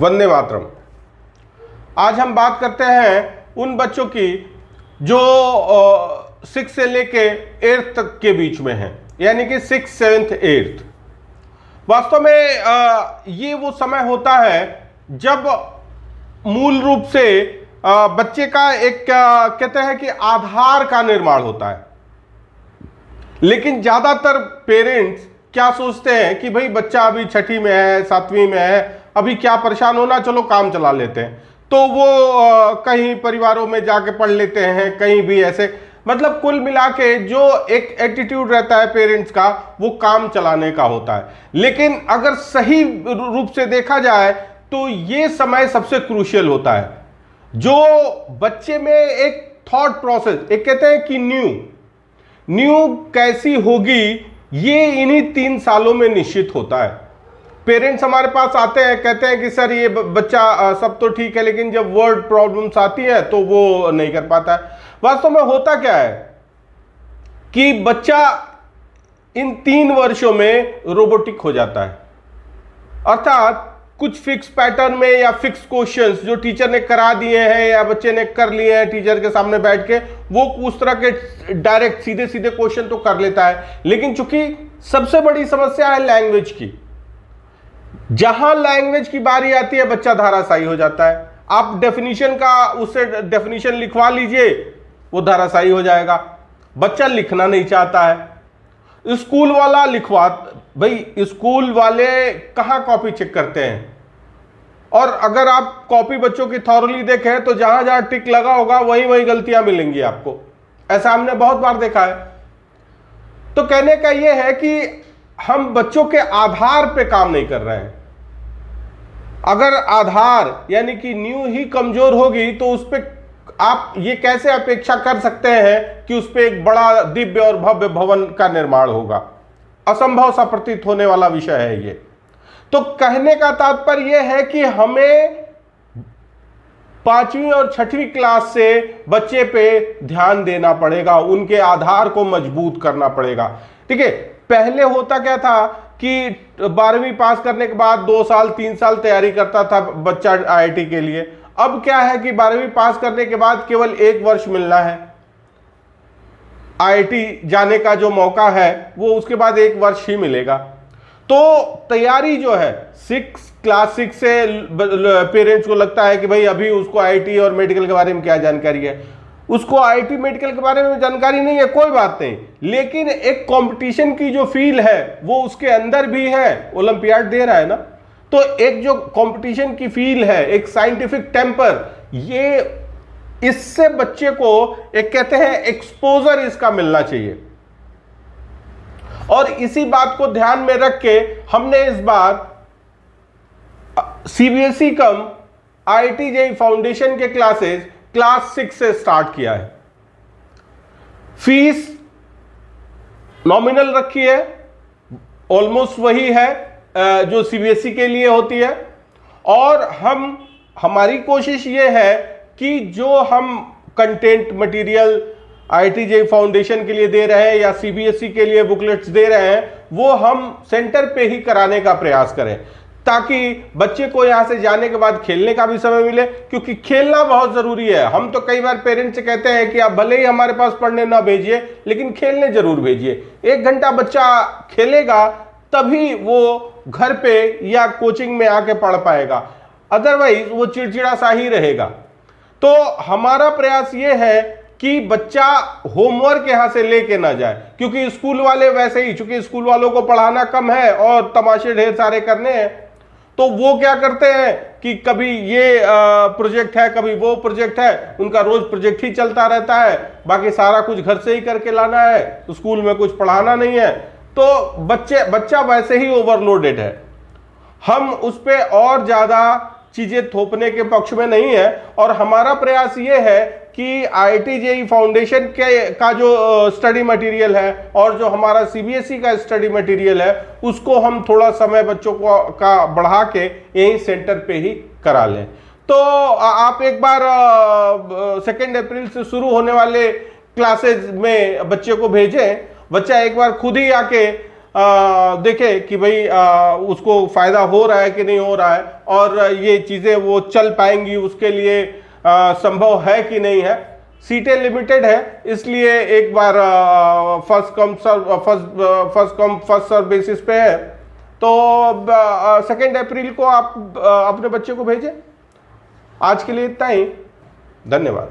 वंदे मातरम। आज हम बात करते हैं उन बच्चों की जो 6 से लेके 8 तक के बीच में हैं, यानी कि 6, 7, 8। वास्तव में ये वो समय होता है जब मूल रूप से बच्चे का एक कहते हैं कि आधार का निर्माण होता है। लेकिन ज्यादातर पेरेंट्स क्या सोचते हैं कि भाई बच्चा अभी 6ठी में है, 7वीं में है, अभी क्या परेशान होना, चलो काम चला लेते हैं। तो वो कहीं परिवारों में जाके पढ़ लेते हैं, कहीं भी ऐसे, मतलब कुल मिला के जो एक एटीट्यूड रहता है पेरेंट्स का वो काम चलाने का होता है। लेकिन अगर सही रूप से देखा जाए तो ये समय सबसे क्रूशियल होता है, जो बच्चे में एक थॉट प्रोसेस, एक कहते हैं कि न्यू कैसी होगी, ये इन्हीं 3 सालों में निश्चित होता है। पेरेंट्स हमारे पास आते हैं, कहते हैं कि सर ये बच्चा सब तो ठीक है, लेकिन जब वर्ड प्रॉब्लम्स आती है तो वो नहीं कर पाता है। वास्तव में होता क्या है कि बच्चा इन 3 वर्षों में रोबोटिक हो जाता है, अर्थात कुछ फिक्स पैटर्न में या फिक्स क्वेश्चंस जो टीचर ने करा दिए हैं या बच्चे ने कर लिए हैं टीचर के सामने बैठ के, वो उस तरह के डायरेक्ट सीधे सीधे क्वेश्चन तो कर लेता है। लेकिन चूंकि सबसे बड़ी समस्या है लैंग्वेज की, जहां लैंग्वेज की बारी आती है बच्चा धाराशायी हो जाता है। आप डेफिनेशन का उससे डेफिनेशन लिखवा लीजिए, वो धाराशायी हो जाएगा। बच्चा लिखना नहीं चाहता है, स्कूल वाला लिखवा, भाई स्कूल वाले कहां कॉपी चेक करते हैं, और अगर आप कॉपी बच्चों की थॉरली देखें तो जहां जहां टिक लगा होगा वहीं वहीं गलतियां मिलेंगी आपको। ऐसा हमने बहुत बार देखा है। तो कहने का यह है कि हम बच्चों के आधार पे काम नहीं कर रहे हैं। अगर आधार यानी कि न्यू ही कमजोर होगी तो उस पर आप ये कैसे अपेक्षा कर सकते हैं कि उस पर एक बड़ा दिव्य और भव्य भवन का निर्माण होगा। असंभव सा प्रतीत होने वाला विषय है ये। तो कहने का तात्पर्य यह है कि हमें 5वीं और 6वीं क्लास से बच्चे पे ध्यान देना पड़ेगा, उनके आधार को मजबूत करना पड़ेगा। ठीक है, पहले होता क्या था कि 12वीं पास करने के बाद 2 साल 3 साल तैयारी करता था बच्चा आईआईटी के लिए। अब क्या है कि 12वीं पास करने के बाद केवल 1 वर्ष मिलना है, आईआईटी जाने का जो मौका है वो उसके बाद 1 वर्ष ही मिलेगा। तो तैयारी जो है क्लास 6 से पेरेंट्स को लगता है कि भाई अभी उसको आईआईटी और मेडिकल के बारे में क्या जानकारी है, उसको आईआईटी मेडिकल के बारे में जानकारी नहीं है, कोई बात नहीं, लेकिन एक कंपटीशन की जो फील है वो उसके अंदर भी है। ओलंपियाड दे रहा है ना, तो एक जो कंपटीशन की फील है, एक साइंटिफिक टेम्पर, ये इससे बच्चे को एक कहते हैं एक्सपोजर इसका मिलना चाहिए। और इसी बात को ध्यान में रख के हमने इस बार सीबीएसई कम आईआईटी जेईई फाउंडेशन के क्लासेस क्लास 6 से स्टार्ट किया है। फीस नॉमिनल रखी है, ऑलमोस्ट वही है जो सीबीएसई के लिए होती है। और हमारी कोशिश ये है कि जो हम content material IIT JEE foundation के लिए दे रहे हैं या सीबीएसई के लिए बुकलेट्स दे रहे हैं, वो हम सेंटर पे ही कराने का प्रयास करें, ताकि बच्चे को यहां से जाने के बाद खेलने का भी समय मिले, क्योंकि खेलना बहुत जरूरी है। हम तो कई बार पेरेंट्स से कहते हैं कि आप भले ही हमारे पास पढ़ने ना भेजिए, लेकिन खेलने जरूर भेजिए। 1 घंटा बच्चा खेलेगा तभी वो घर पे या कोचिंग में आके पढ़ पाएगा, अदरवाइज वो चिड़चिड़ा सा ही रहेगा। तो हमारा प्रयास ये है कि बच्चा होमवर्क यहां से लेके ना जाए, क्योंकि स्कूल वाले वैसे ही, चूंकि स्कूल वालों को पढ़ाना कम है और तमाशे ढेर सारे करने हैं, तो वो क्या करते हैं कि कभी ये प्रोजेक्ट है, कभी वो प्रोजेक्ट है, उनका रोज प्रोजेक्ट ही चलता रहता है, बाकी सारा कुछ घर से ही करके लाना है, तो स्कूल में कुछ पढ़ाना नहीं है। तो बच्चा वैसे ही ओवरलोडेड है। हम उस पर और ज्यादा चीजें थोपने के पक्ष में नहीं है, और हमारा प्रयास ये है कि आईआईटी जेईई फाउंडेशन का जो स्टडी मटेरियल है और जो हमारा सीबीएसई का स्टडी मटेरियल है, उसको हम थोड़ा समय बच्चों का बढ़ा के यही सेंटर पे ही करा लें। तो आप एक बार 2 अप्रैल से शुरू होने वाले क्लासेज में बच्चे को भेजें। बच्चा एक बार खुद ही आके देखें कि भाई उसको फ़ायदा हो रहा है कि नहीं हो रहा है, और ये चीज़ें वो चल पाएंगी, उसके लिए संभव है कि नहीं है। सीटें लिमिटेड है, इसलिए एक बार first come first serve basis पे है। तो 2 अप्रैल को आप अपने बच्चे को भेजें। आज के लिए इतना ही, धन्यवाद।